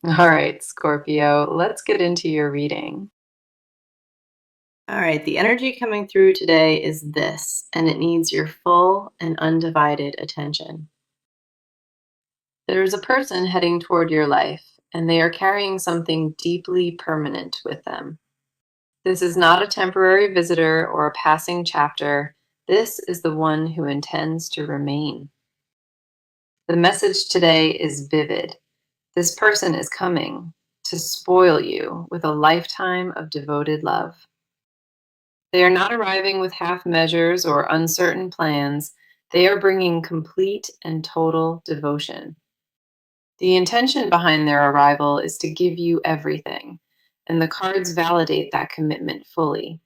All right, Scorpio, let's get into your reading. All right, the energy coming through today is this, and it needs your full and undivided attention. There is a person heading toward your life, and they are carrying something deeply permanent with them. This is not a temporary visitor or a passing chapter. This is the one who intends to remain. The message today is vivid. This person is coming to spoil you with a lifetime of devoted love. They are not arriving with half measures or uncertain plans. They are bringing complete and total devotion. The intention behind their arrival is to give you everything, and the cards validate that commitment fully.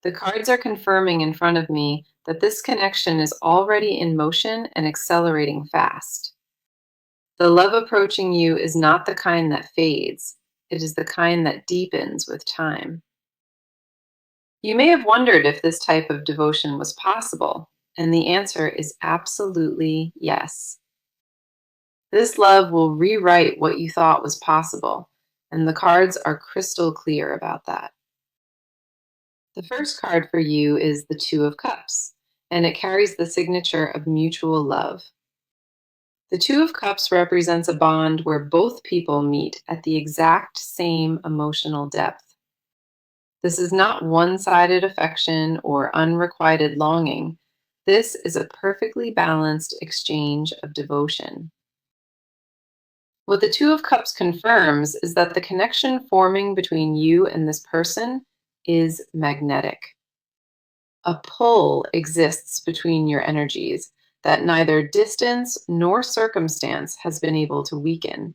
The cards are confirming in front of me that this connection is already in motion and accelerating fast. The love approaching you is not the kind that fades, it is the kind that deepens with time. You may have wondered if this type of devotion was possible, and the answer is absolutely yes. This love will rewrite what you thought was possible, and the cards are crystal clear about that. The first card for you is the Two of Cups, and it carries the signature of mutual love. The Two of Cups represents a bond where both people meet at the exact same emotional depth. This is not one sided affection or unrequited longing. This is a perfectly balanced exchange of devotion. What the Two of Cups confirms is that the connection forming between you and this person is magnetic. A pull exists between your energies that neither distance nor circumstance has been able to weaken.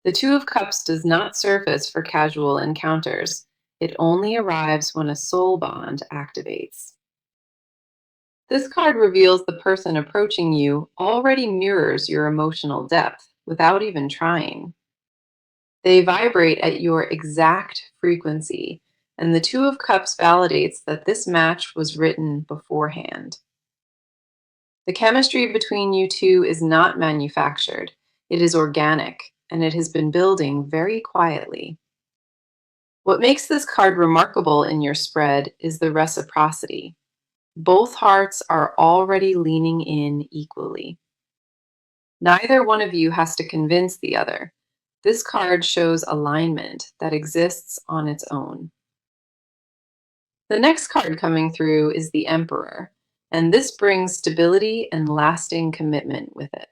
The Two of Cups does not surface for casual encounters. It only arrives when a soul bond activates. This card reveals the person approaching you already mirrors your emotional depth without even trying. They vibrate at your exact frequency, and the Two of Cups validates that this match was written beforehand. The chemistry between you two is not manufactured, it is organic, and it has been building very quietly. What makes this card remarkable in your spread is the reciprocity. Both hearts are already leaning in equally. Neither one of you has to convince the other. This card shows alignment that exists on its own. The next card coming through is the Emperor, and this brings stability and lasting commitment with it.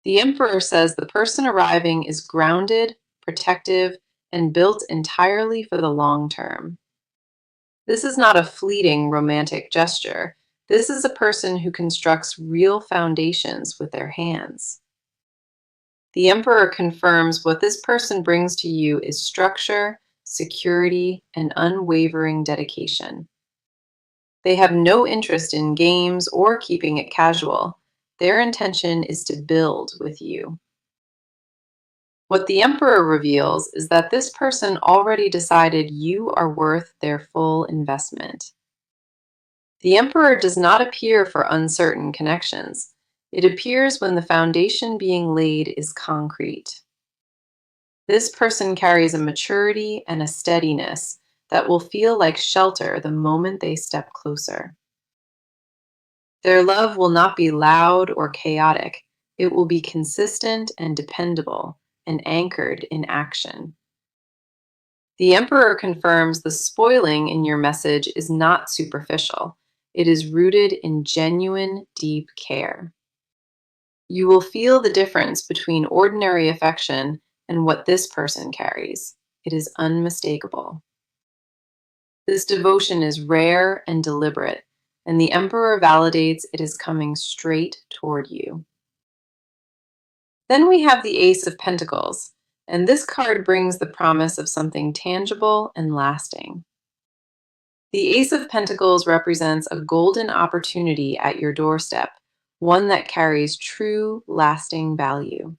The Emperor says the person arriving is grounded, protective, and built entirely for the long term. This is not a fleeting romantic gesture. This is a person who constructs real foundations with their hands. The Emperor confirms what this person brings to you is structure, security, and unwavering dedication. They have no interest in games or keeping it casual. Their intention is to build with you. What the Emperor reveals is that this person already decided you are worth their full investment. The Emperor does not appear for uncertain connections. It appears when the foundation being laid is concrete. This person carries a maturity and a steadiness that will feel like shelter the moment they step closer. Their love will not be loud or chaotic. It will be consistent and dependable and anchored in action. The Emperor confirms the spoiling in your message is not superficial. It is rooted in genuine, deep care. You will feel the difference between ordinary affection and what this person carries. It is unmistakable. This devotion is rare and deliberate, and the Emperor validates it is coming straight toward you. Then we have the Ace of Pentacles, and this card brings the promise of something tangible and lasting. The Ace of Pentacles represents a golden opportunity at your doorstep, one that carries true, lasting value.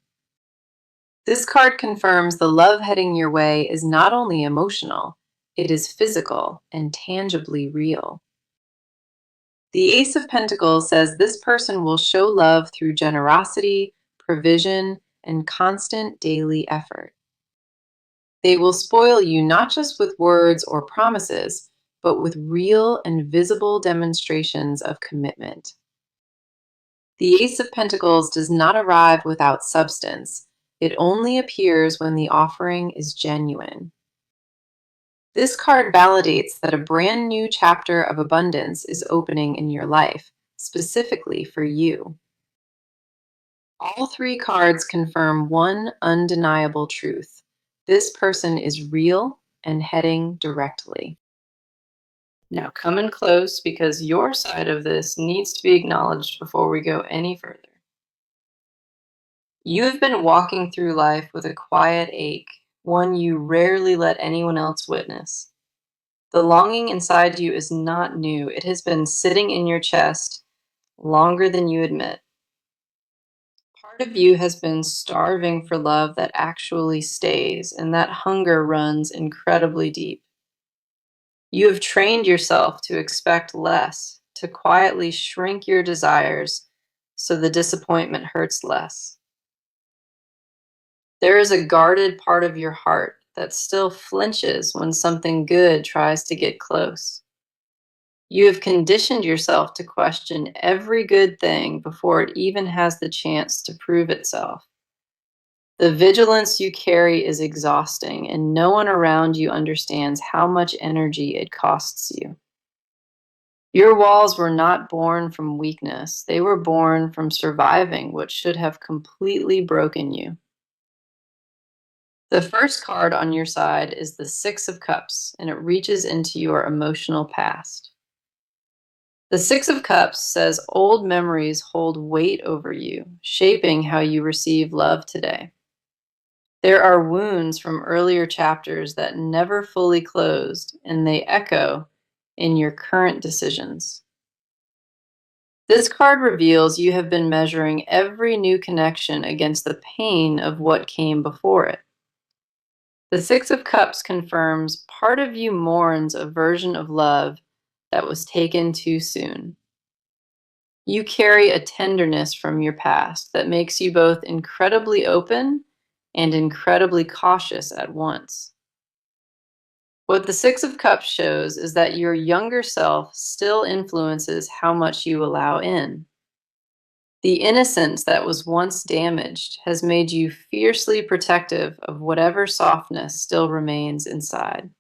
This card confirms the love heading your way is not only emotional, it is physical and tangibly real. The Ace of Pentacles says this person will show love through generosity, provision, and constant daily effort. They will spoil you not just with words or promises, but with real and visible demonstrations of commitment. The Ace of Pentacles does not arrive without substance. It only appears when the offering is genuine. This card validates that a brand new chapter of abundance is opening in your life, specifically for you. All three cards confirm one undeniable truth. This person is real and heading directly. Now come in close because your side of this needs to be acknowledged before we go any further. You have been walking through life with a quiet ache, one you rarely let anyone else witness. The longing inside you is not new. It has been sitting in your chest longer than you admit. Part of you has been starving for love that actually stays, and that hunger runs incredibly deep. You have trained yourself to expect less, to quietly shrink your desires so the disappointment hurts less. There is a guarded part of your heart that still flinches when something good tries to get close. You have conditioned yourself to question every good thing before it even has the chance to prove itself. The vigilance you carry is exhausting, and no one around you understands how much energy it costs you. Your walls were not born from weakness, they were born from surviving what should have completely broken you. The first card on your side is the Six of Cups, and it reaches into your emotional past. The Six of Cups says old memories hold weight over you, shaping how you receive love today. There are wounds from earlier chapters that never fully closed, and they echo in your current decisions. This card reveals you have been measuring every new connection against the pain of what came before it. The Six of Cups confirms part of you mourns a version of love that was taken too soon. You carry a tenderness from your past that makes you both incredibly open and incredibly cautious at once. What the Six of Cups shows is that your younger self still influences how much you allow in. The innocence that was once damaged has made you fiercely protective of whatever softness still remains inside.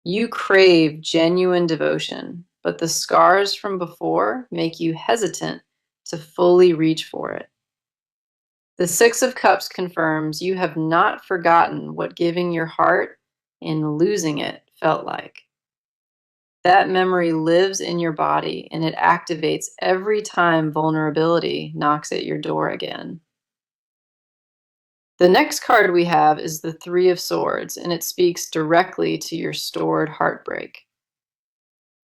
You crave genuine devotion, but the scars from before make you hesitant to fully reach for it. The Six of Cups confirms you have not forgotten what giving your heart and losing it felt like. That memory lives in your body and it activates every time vulnerability knocks at your door again. The next card we have is the Three of Swords, and it speaks directly to your stored heartbreak.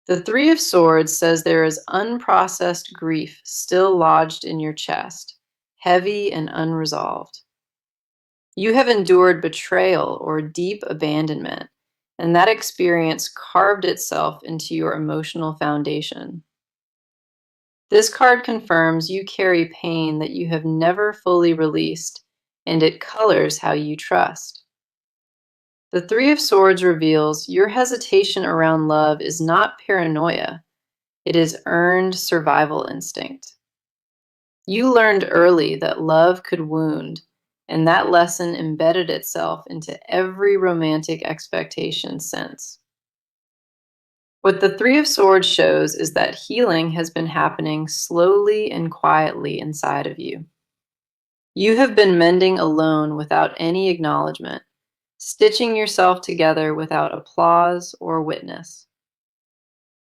The Three of Swords says there is unprocessed grief still lodged in your chest, heavy and unresolved. You have endured betrayal or deep abandonment, and that experience carved itself into your emotional foundation. This card confirms you carry pain that you have never fully released, and it colors how you trust. The Three of Swords reveals your hesitation around love is not paranoia, it is earned survival instinct. You learned early that love could wound, and that lesson embedded itself into every romantic expectation since. What the Three of Swords shows is that healing has been happening slowly and quietly inside of you. You have been mending alone without any acknowledgement, stitching yourself together without applause or witness.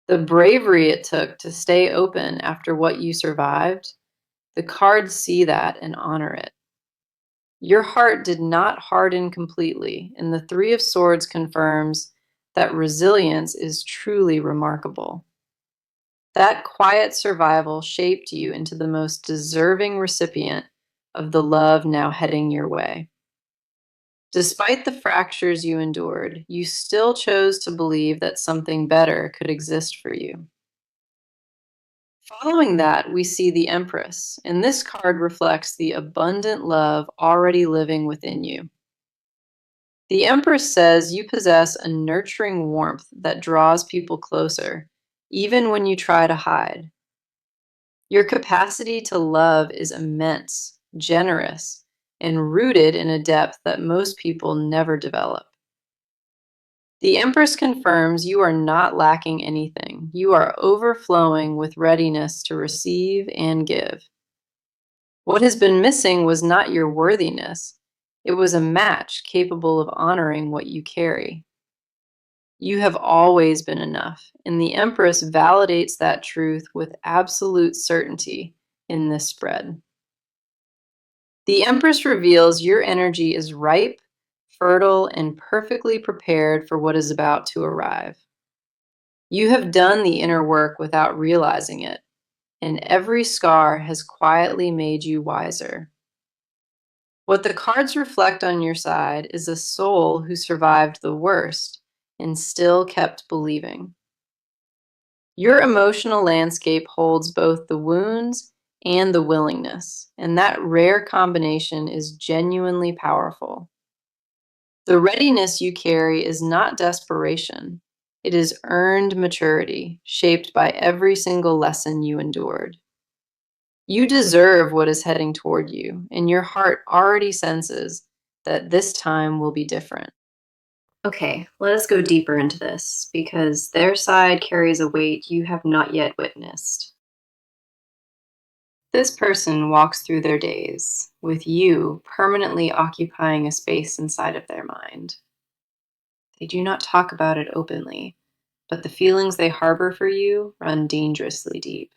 The bravery it took to stay open after what you survived, the cards see that and honor it. Your heart did not harden completely, and the Three of Swords confirms that resilience is truly remarkable. That quiet survival shaped you into the most deserving recipient of the love now heading your way. Despite the fractures you endured, you still chose to believe that something better could exist for you. Following that, we see the Empress, and this card reflects the abundant love already living within you. The Empress says you possess a nurturing warmth that draws people closer, even when you try to hide. Your capacity to love is immense, generous, and rooted in a depth that most people never develop. The Empress confirms you are not lacking anything. You are overflowing with readiness to receive and give. What has been missing was not your worthiness. It was a match capable of honoring what you carry. You have always been enough, and the Empress validates that truth with absolute certainty in this spread. The Empress reveals your energy is ripe, fertile, and perfectly prepared for what is about to arrive. You have done the inner work without realizing it, and every scar has quietly made you wiser. What the cards reflect on your side is a soul who survived the worst and still kept believing. Your emotional landscape holds both the wounds and the willingness, and that rare combination is genuinely powerful. The readiness you carry is not desperation. It is earned maturity, shaped by every single lesson you endured. You deserve what is heading toward you, and your heart already senses that this time will be different. Okay, let us go deeper into this because their side carries a weight you have not yet witnessed. This person walks through their days with you permanently occupying a space inside of their mind. They do not talk about it openly, but the feelings they harbor for you run dangerously deep.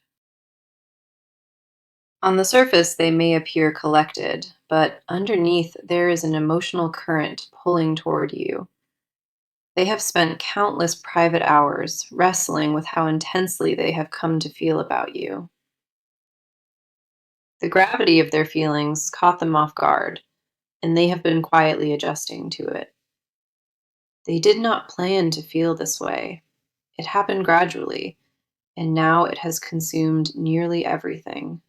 On the surface, they may appear collected, but underneath, there is an emotional current pulling toward you. They have spent countless private hours wrestling with how intensely they have come to feel about you. The gravity of their feelings caught them off guard, and they have been quietly adjusting to it. They did not plan to feel this way. It happened gradually, and now it has consumed nearly everything.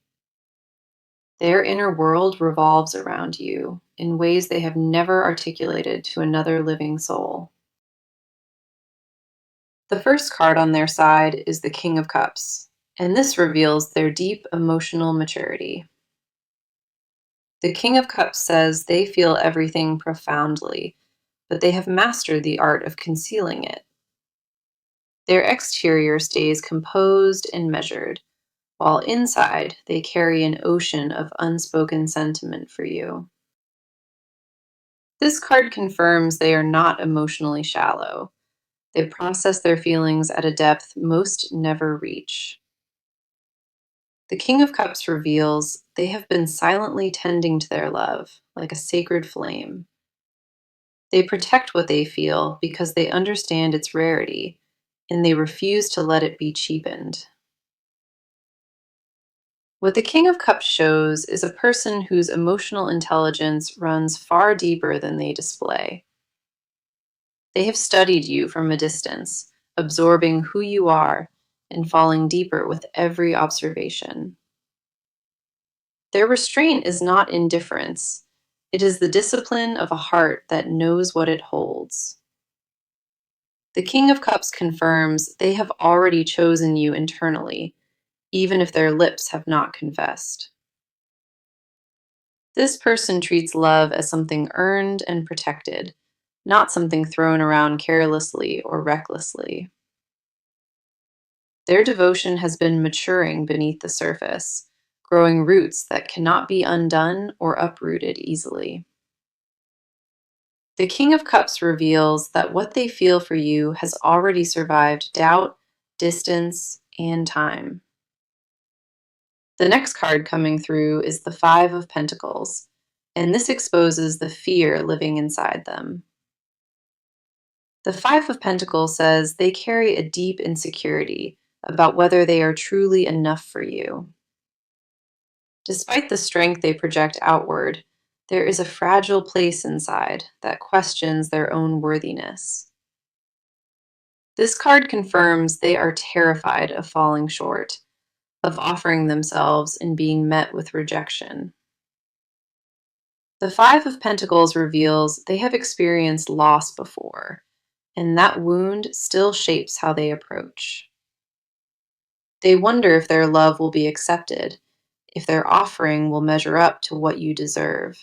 Their inner world revolves around you in ways they have never articulated to another living soul. The first card on their side is the King of Cups, and this reveals their deep emotional maturity. The King of Cups says they feel everything profoundly, but they have mastered the art of concealing it. Their exterior stays composed and measured, while inside they carry an ocean of unspoken sentiment for you. This card confirms they are not emotionally shallow. They process their feelings at a depth most never reach. The King of Cups reveals they have been silently tending to their love, like a sacred flame. They protect what they feel because they understand its rarity, and they refuse to let it be cheapened. What the King of Cups shows is a person whose emotional intelligence runs far deeper than they display. They have studied you from a distance, absorbing who you are and falling deeper with every observation. Their restraint is not indifference, it is the discipline of a heart that knows what it holds. The King of Cups confirms they have already chosen you internally, even if their lips have not confessed. This person treats love as something earned and protected, not something thrown around carelessly or recklessly. Their devotion has been maturing beneath the surface, growing roots that cannot be undone or uprooted easily. The King of Cups reveals that what they feel for you has already survived doubt, distance, and time. The next card coming through is the Five of Pentacles, and this exposes the fear living inside them. The Five of Pentacles says they carry a deep insecurity about whether they are truly enough for you. Despite the strength they project outward, there is a fragile place inside that questions their own worthiness. This card confirms they are terrified of falling short, of offering themselves and being met with rejection. The Five of Pentacles reveals they have experienced loss before, and that wound still shapes how they approach. They wonder if their love will be accepted, if their offering will measure up to what you deserve.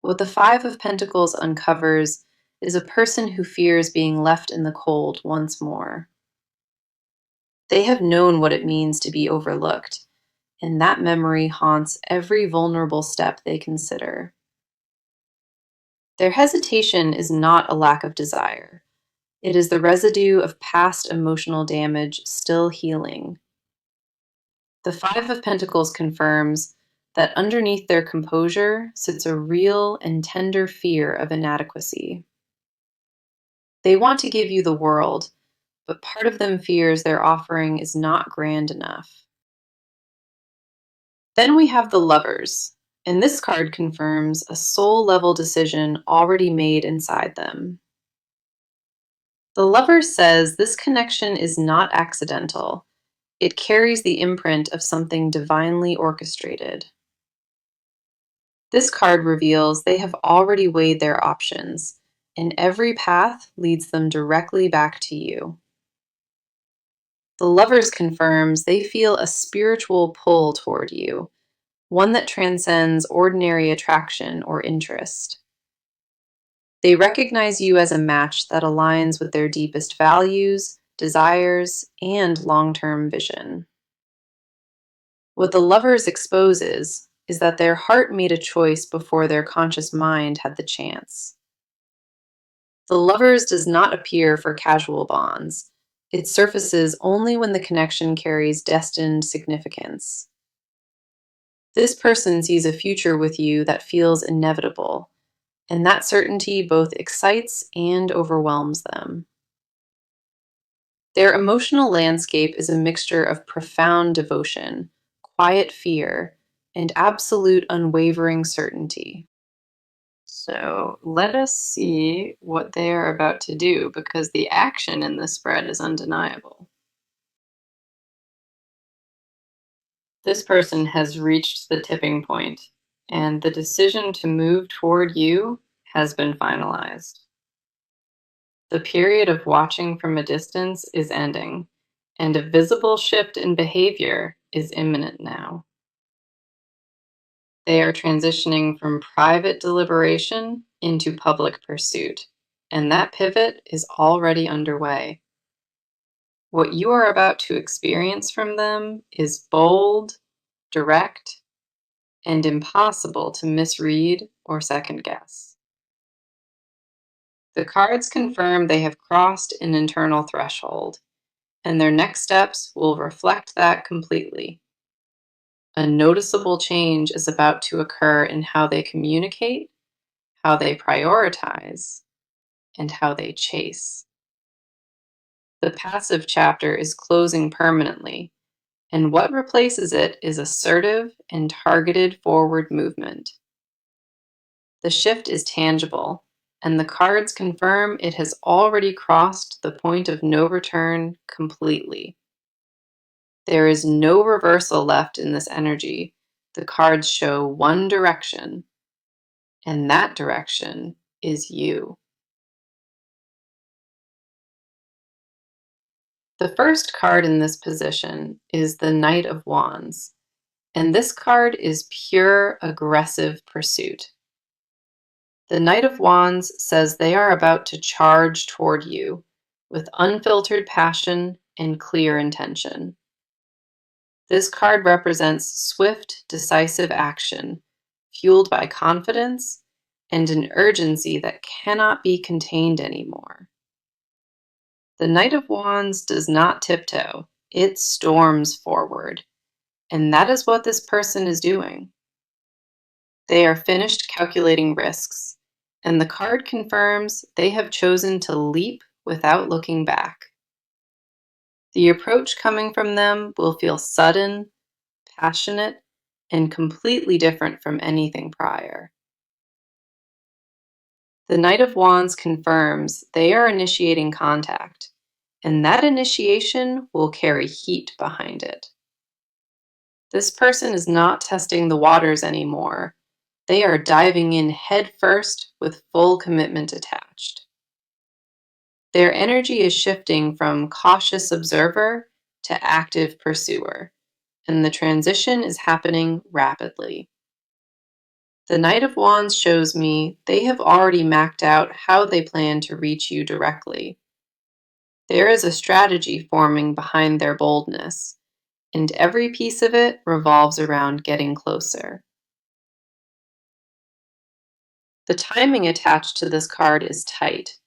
What the Five of Pentacles uncovers is a person who fears being left in the cold once more. They have known what it means to be overlooked, and that memory haunts every vulnerable step they consider. Their hesitation is not a lack of desire. It is the residue of past emotional damage still healing. The Five of Pentacles confirms that underneath their composure sits a real and tender fear of inadequacy. They want to give you the world, but part of them fears their offering is not grand enough. Then we have the Lovers, and this card confirms a soul level decision already made inside them. The Lover says this connection is not accidental. It carries the imprint of something divinely orchestrated. This card reveals they have already weighed their options, and every path leads them directly back to you. The Lovers confirms they feel a spiritual pull toward you, one that transcends ordinary attraction or interest. They recognize you as a match that aligns with their deepest values, desires, and long-term vision. What the Lovers exposes is that their heart made a choice before their conscious mind had the chance. The Lovers does not appear for casual bonds. It surfaces only when the connection carries destined significance. This person sees a future with you that feels inevitable, and that certainty both excites and overwhelms them. Their emotional landscape is a mixture of profound devotion, quiet fear, and absolute unwavering certainty. So let us see what they are about to do, because the action in this spread is undeniable. This person has reached the tipping point, and the decision to move toward you has been finalized. The period of watching from a distance is ending, and a visible shift in behavior is imminent now. They are transitioning from private deliberation into public pursuit, and that pivot is already underway. What you are about to experience from them is bold, direct, and impossible to misread or second guess. The cards confirm they have crossed an internal threshold, and their next steps will reflect that completely. A noticeable change is about to occur in how they communicate, how they prioritize, and how they chase. The passive chapter is closing permanently, and what replaces it is assertive and targeted forward movement. The shift is tangible, and the cards confirm it has already crossed the point of no return completely. There is no reversal left in this energy. The cards show one direction, and that direction is you. The first card in this position is the Knight of Wands, and this card is pure aggressive pursuit. The Knight of Wands says they are about to charge toward you with unfiltered passion and clear intention. This card represents swift, decisive action, fueled by confidence and an urgency that cannot be contained anymore. The Knight of Wands does not tiptoe, it storms forward, and that is what this person is doing. They are finished calculating risks, and the card confirms they have chosen to leap without looking back. The approach coming from them will feel sudden, passionate, and completely different from anything prior. The Knight of Wands confirms they are initiating contact, and that initiation will carry heat behind it. This person is not testing the waters anymore. They are diving in head first with full commitment attached. Their energy is shifting from cautious observer to active pursuer, and the transition is happening rapidly. The Knight of Wands shows me they have already mapped out how they plan to reach you directly. There is a strategy forming behind their boldness, and every piece of it revolves around getting closer. The timing attached to this card is tight,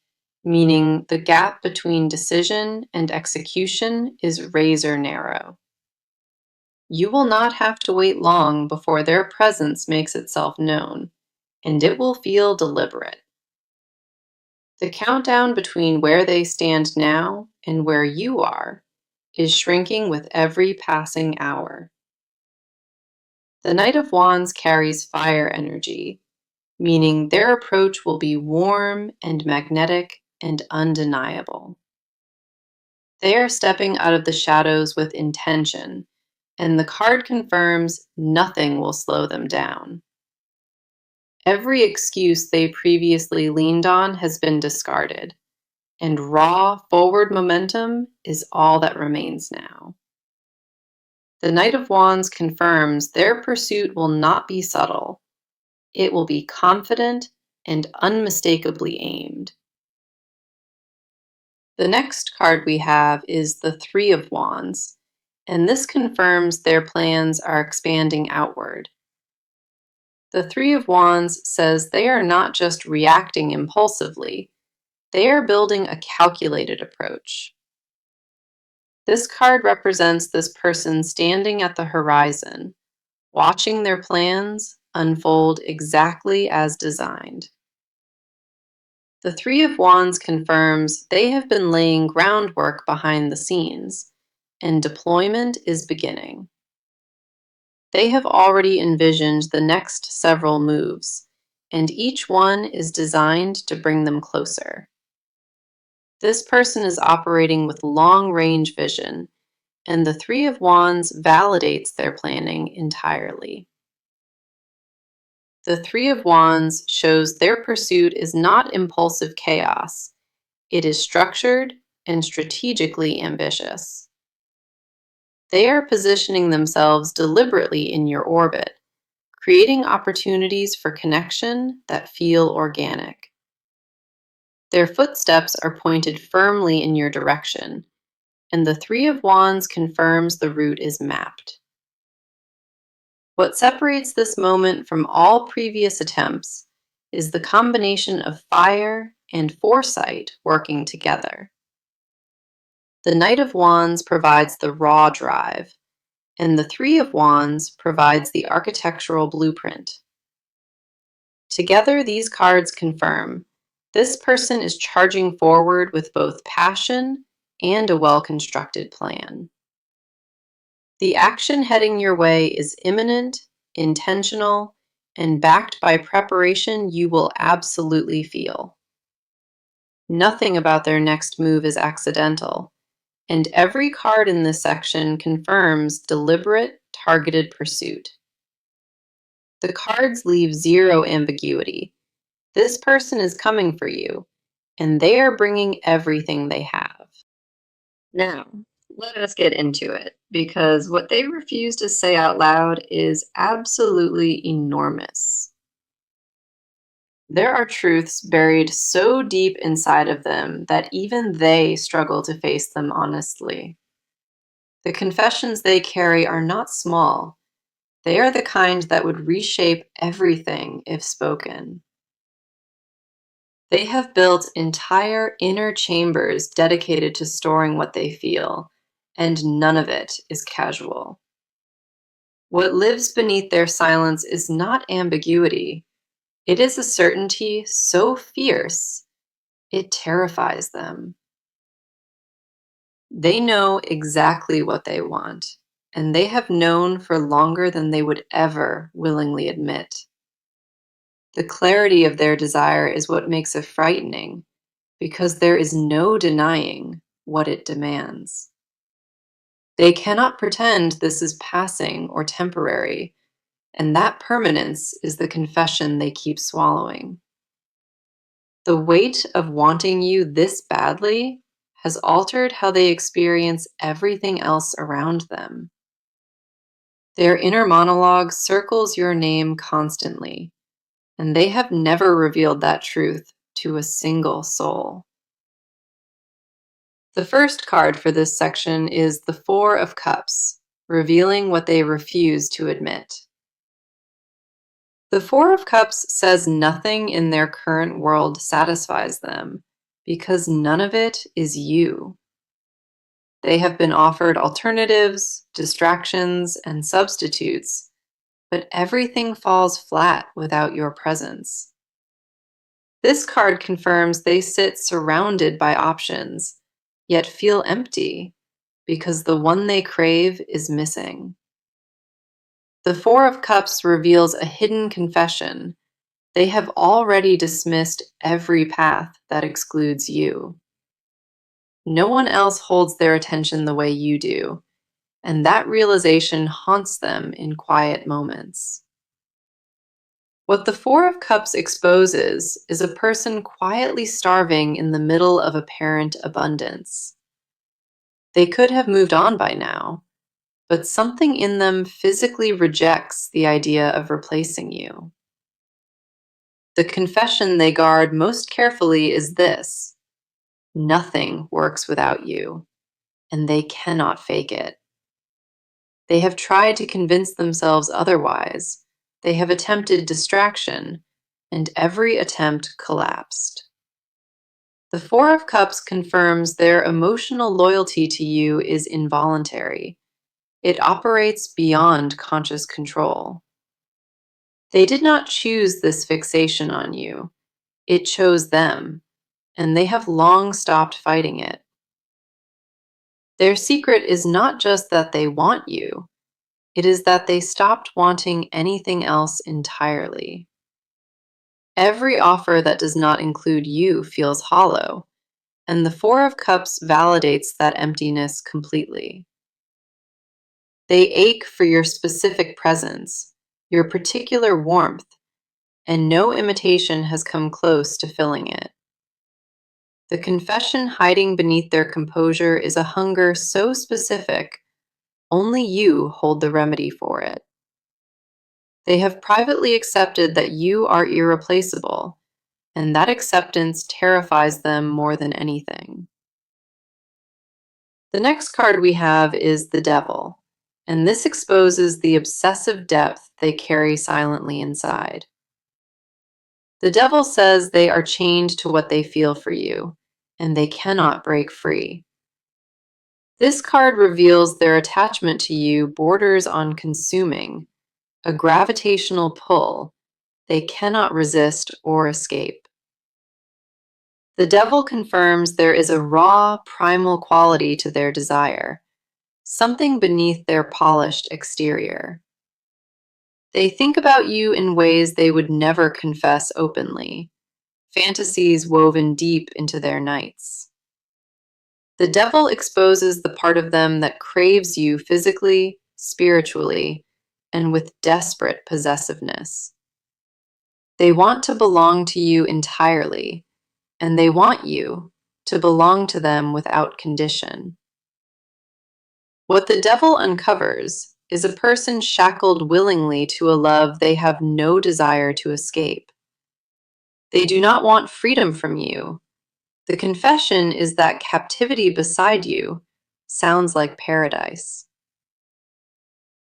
meaning the gap between decision and execution is razor narrow. You will not have to wait long before their presence makes itself known, and it will feel deliberate. The countdown between where they stand now and where you are is shrinking with every passing hour. The Knight of Wands carries fire energy, meaning their approach will be warm and magnetic and undeniable. They are stepping out of the shadows with intention, and the card confirms nothing will slow them down. Every excuse they previously leaned on has been discarded, and raw forward momentum is all that remains now. The Knight of Wands confirms their pursuit will not be subtle. It will be confident and unmistakably aimed. The next card we have is the Three of Wands, and this confirms their plans are expanding outward. The Three of Wands says they are not just reacting impulsively, they are building a calculated approach. This card represents this person standing at the horizon, watching their plans unfold exactly as designed. The Three of Wands confirms they have been laying groundwork behind the scenes, and deployment is beginning. They have already envisioned the next several moves, and each one is designed to bring them closer. This person is operating with long-range vision, and the Three of Wands validates their planning entirely. The Three of Wands shows their pursuit is not impulsive chaos. It is structured and strategically ambitious. They are positioning themselves deliberately in your orbit, creating opportunities for connection that feel organic. Their footsteps are pointed firmly in your direction, and the Three of Wands confirms the route is mapped. What separates this moment from all previous attempts is the combination of fire and foresight working together. The Knight of Wands provides the raw drive, and the Three of Wands provides the architectural blueprint. Together, these cards confirm this person is charging forward with both passion and a well-constructed plan. The action heading your way is imminent, intentional, and backed by preparation you will absolutely feel. Nothing about their next move is accidental, and every card in this section confirms deliberate, targeted pursuit. The cards leave zero ambiguity. This person is coming for you, and they are bringing everything they have. Now, let us get into it, because what they refuse to say out loud is absolutely enormous. There are truths buried so deep inside of them that even they struggle to face them honestly. The confessions they carry are not small. They are the kind that would reshape everything if spoken. They have built entire inner chambers dedicated to storing what they feel, and none of it is casual. What lives beneath their silence is not ambiguity. It is a certainty so fierce, it terrifies them. They know exactly what they want, and they have known for longer than they would ever willingly admit. The clarity of their desire is what makes it frightening, because there is no denying what it demands. They cannot pretend this is passing or temporary, and that permanence is the confession they keep swallowing. The weight of wanting you this badly has altered how they experience everything else around them. Their inner monologue circles your name constantly, and they have never revealed that truth to a single soul. The first card for this section is the Four of Cups, revealing what they refuse to admit. The Four of Cups says nothing in their current world satisfies them because none of it is you. They have been offered alternatives, distractions, and substitutes, but everything falls flat without your presence. This card confirms they sit surrounded by options, yet feel empty because the one they crave is missing. The Four of Cups reveals a hidden confession. They have already dismissed every path that excludes you. No one else holds their attention the way you do, and that realization haunts them in quiet moments. What the Four of Cups exposes is a person quietly starving in the middle of apparent abundance. They could have moved on by now, but something in them physically rejects the idea of replacing you. The confession they guard most carefully is this: nothing works without you, and they cannot fake it. They have tried to convince themselves otherwise. They have attempted distraction, and every attempt collapsed. The Four of Cups confirms their emotional loyalty to you is involuntary. It operates beyond conscious control. They did not choose this fixation on you. It chose them, and they have long stopped fighting it. Their secret is not just that they want you, it is that they stopped wanting anything else entirely. Every offer that does not include you feels hollow, and the Four of Cups validates that emptiness completely. They ache for your specific presence, your particular warmth, and no imitation has come close to filling it. The confession hiding beneath their composure is a hunger so specific, only you hold the remedy for it. They have privately accepted that you are irreplaceable, and that acceptance terrifies them more than anything. The next card we have is the Devil, and this exposes the obsessive depth they carry silently inside. The Devil says they are chained to what they feel for you, and they cannot break free. This card reveals their attachment to you borders on consuming, a gravitational pull they cannot resist or escape. The Devil confirms there is a raw, primal quality to their desire, something beneath their polished exterior. They think about you in ways they would never confess openly, fantasies woven deep into their nights. The Devil exposes the part of them that craves you physically, spiritually, and with desperate possessiveness. They want to belong to you entirely, and they want you to belong to them without condition. What the Devil uncovers is a person shackled willingly to a love they have no desire to escape. They do not want freedom from you. The confession is that captivity beside you sounds like paradise.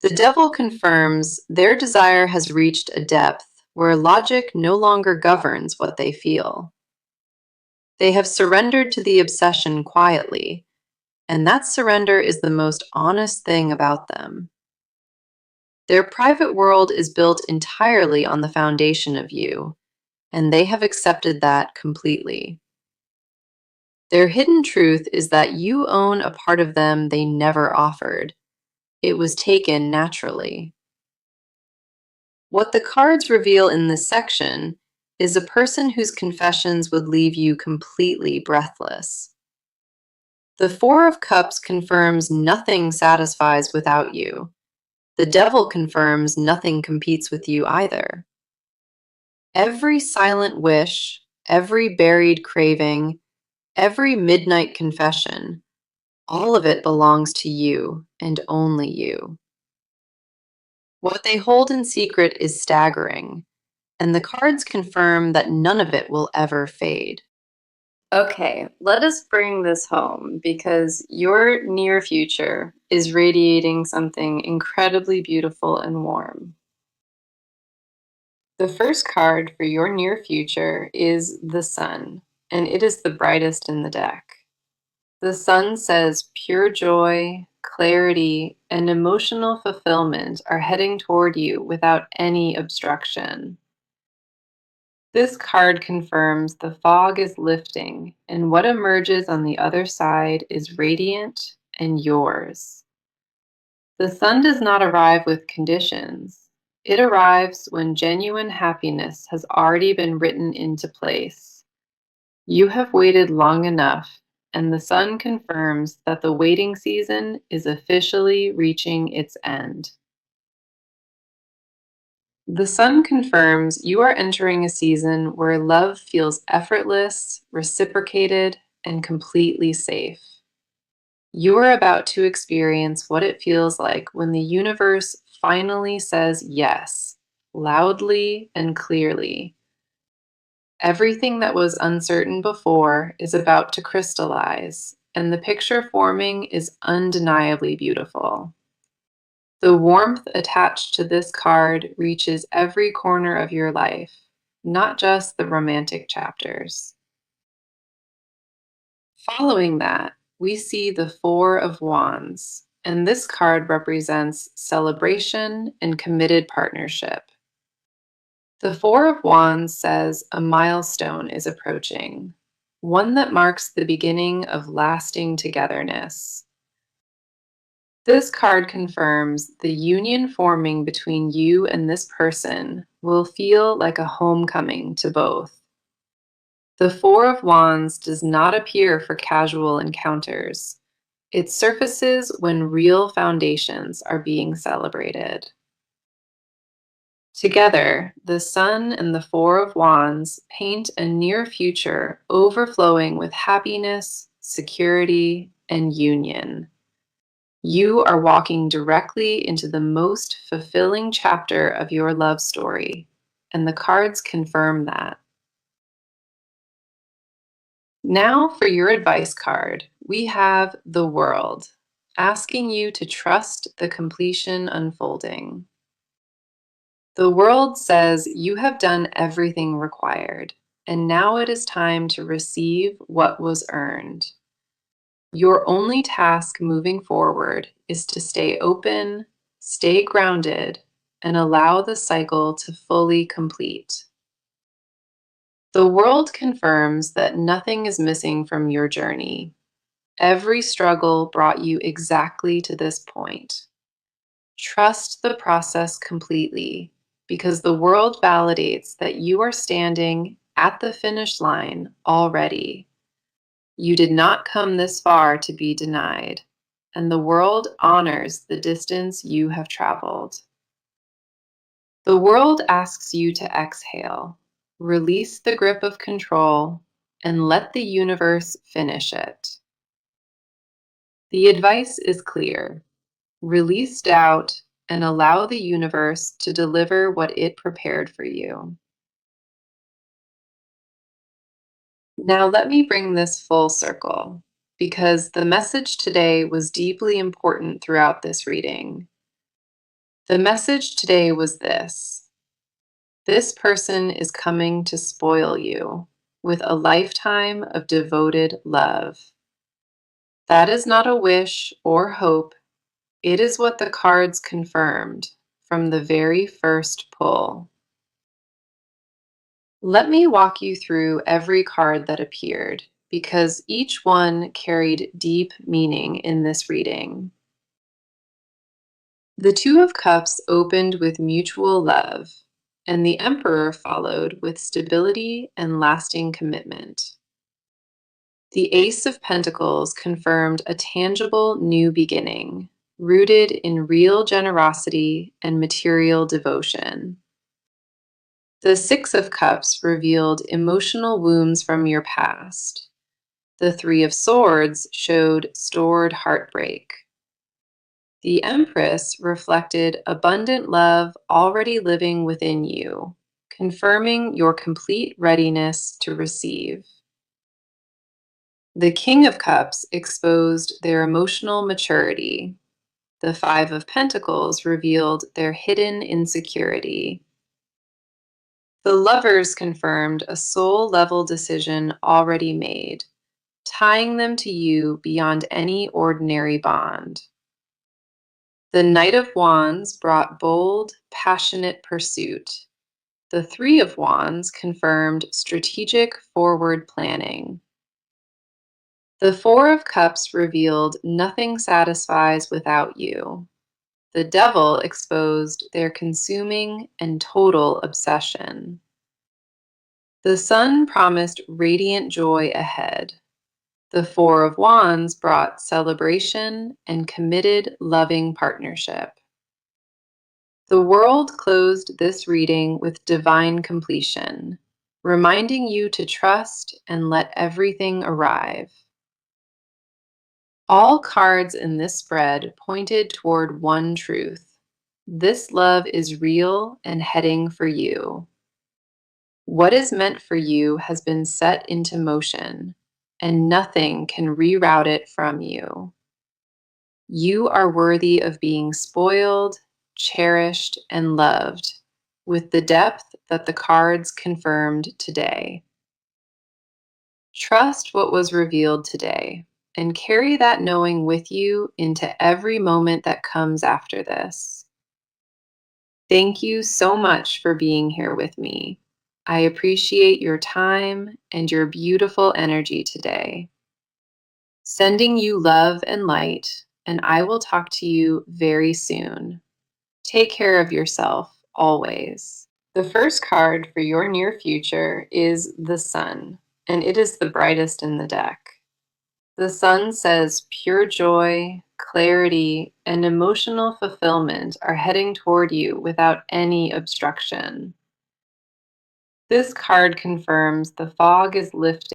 The Devil confirms their desire has reached a depth where logic no longer governs what they feel. They have surrendered to the obsession quietly, and that surrender is the most honest thing about them. Their private world is built entirely on the foundation of you, and they have accepted that completely. Their hidden truth is that you own a part of them they never offered. It was taken naturally. What the cards reveal in this section is a person whose confessions would leave you completely breathless. The Four of Cups confirms nothing satisfies without you. The Devil confirms nothing competes with you either. Every silent wish, every buried craving, every midnight confession, all of it belongs to you and only you. What they hold in secret is staggering, and the cards confirm that none of it will ever fade. Okay, let us bring this home because your near future is radiating something incredibly beautiful and warm. The first card for your near future is the Sun, and it is the brightest in the deck. The Sun says pure joy, clarity, and emotional fulfillment are heading toward you without any obstruction. This card confirms the fog is lifting, and what emerges on the other side is radiant and yours. The Sun does not arrive with conditions. It arrives when genuine happiness has already been written into place. You have waited long enough, and the Sun confirms that the waiting season is officially reaching its end. The Sun confirms you are entering a season where love feels effortless, reciprocated, and completely safe. You are about to experience what it feels like when the universe finally says yes, loudly and clearly. Everything that was uncertain before is about to crystallize, and the picture forming is undeniably beautiful. The warmth attached to this card reaches every corner of your life, not just the romantic chapters. Following that, we see the Four of Wands, and this card represents celebration and committed partnership. The Four of Wands says a milestone is approaching, one that marks the beginning of lasting togetherness. This card confirms the union forming between you and this person will feel like a homecoming to both. The Four of Wands does not appear for casual encounters. It surfaces when real foundations are being celebrated. Together, the Sun and the Four of Wands paint a near future overflowing with happiness, security, and union. You are walking directly into the most fulfilling chapter of your love story, and the cards confirm that. Now for your advice card, we have the World, asking you to trust the completion unfolding. The World says you have done everything required, and now it is time to receive what was earned. Your only task moving forward is to stay open, stay grounded, and allow the cycle to fully complete. The World confirms that nothing is missing from your journey. Every struggle brought you exactly to this point. Trust the process completely because the World validates that you are standing at the finish line already. You did not come this far to be denied, and the World honors the distance you have traveled. The World asks you to exhale, release the grip of control, and let the universe finish it. The advice is clear. Release doubt and allow the universe to deliver what it prepared for you. Now, let me bring this full circle because the message today was deeply important throughout this reading. The message today was this person is coming to spoil you with a lifetime of devoted love. That is not a wish or hope, it is what the cards confirmed from the very first pull. Let me walk you through every card that appeared because each one carried deep meaning in this reading. The Two of Cups opened with mutual love, and the Emperor followed with stability and lasting commitment. The Ace of Pentacles confirmed a tangible new beginning, rooted in real generosity and material devotion. The Six of Cups revealed emotional wounds from your past. The Three of Swords showed stored heartbreak. The Empress reflected abundant love already living within you, confirming your complete readiness to receive. The King of Cups exposed their emotional maturity. The Five of Pentacles revealed their hidden insecurity. The Lovers confirmed a soul-level decision already made, tying them to you beyond any ordinary bond. The Knight of Wands brought bold, passionate pursuit. The Three of Wands confirmed strategic forward planning. The Four of Cups revealed nothing satisfies without you. The Devil exposed their consuming and total obsession. The Sun promised radiant joy ahead. The Four of Wands brought celebration and committed, loving partnership. The world closed this reading with divine completion, reminding you to trust and let everything arrive. All cards in this spread pointed toward one truth. This love is real and heading for you. What is meant for you has been set into motion, and nothing can reroute it from you. You are worthy of being spoiled, cherished, and loved with the depth that the cards confirmed today. Trust what was revealed today and carry that knowing with you into every moment that comes after this. Thank you so much for being here with me. I appreciate your time and your beautiful energy today. Sending you love and light, and I will talk to you very soon. Take care of yourself always. The first card for your near future is the Sun, and it is the brightest in the deck. The Sun says pure joy, clarity, and emotional fulfillment are heading toward you without any obstruction. This card confirms the fog is lifting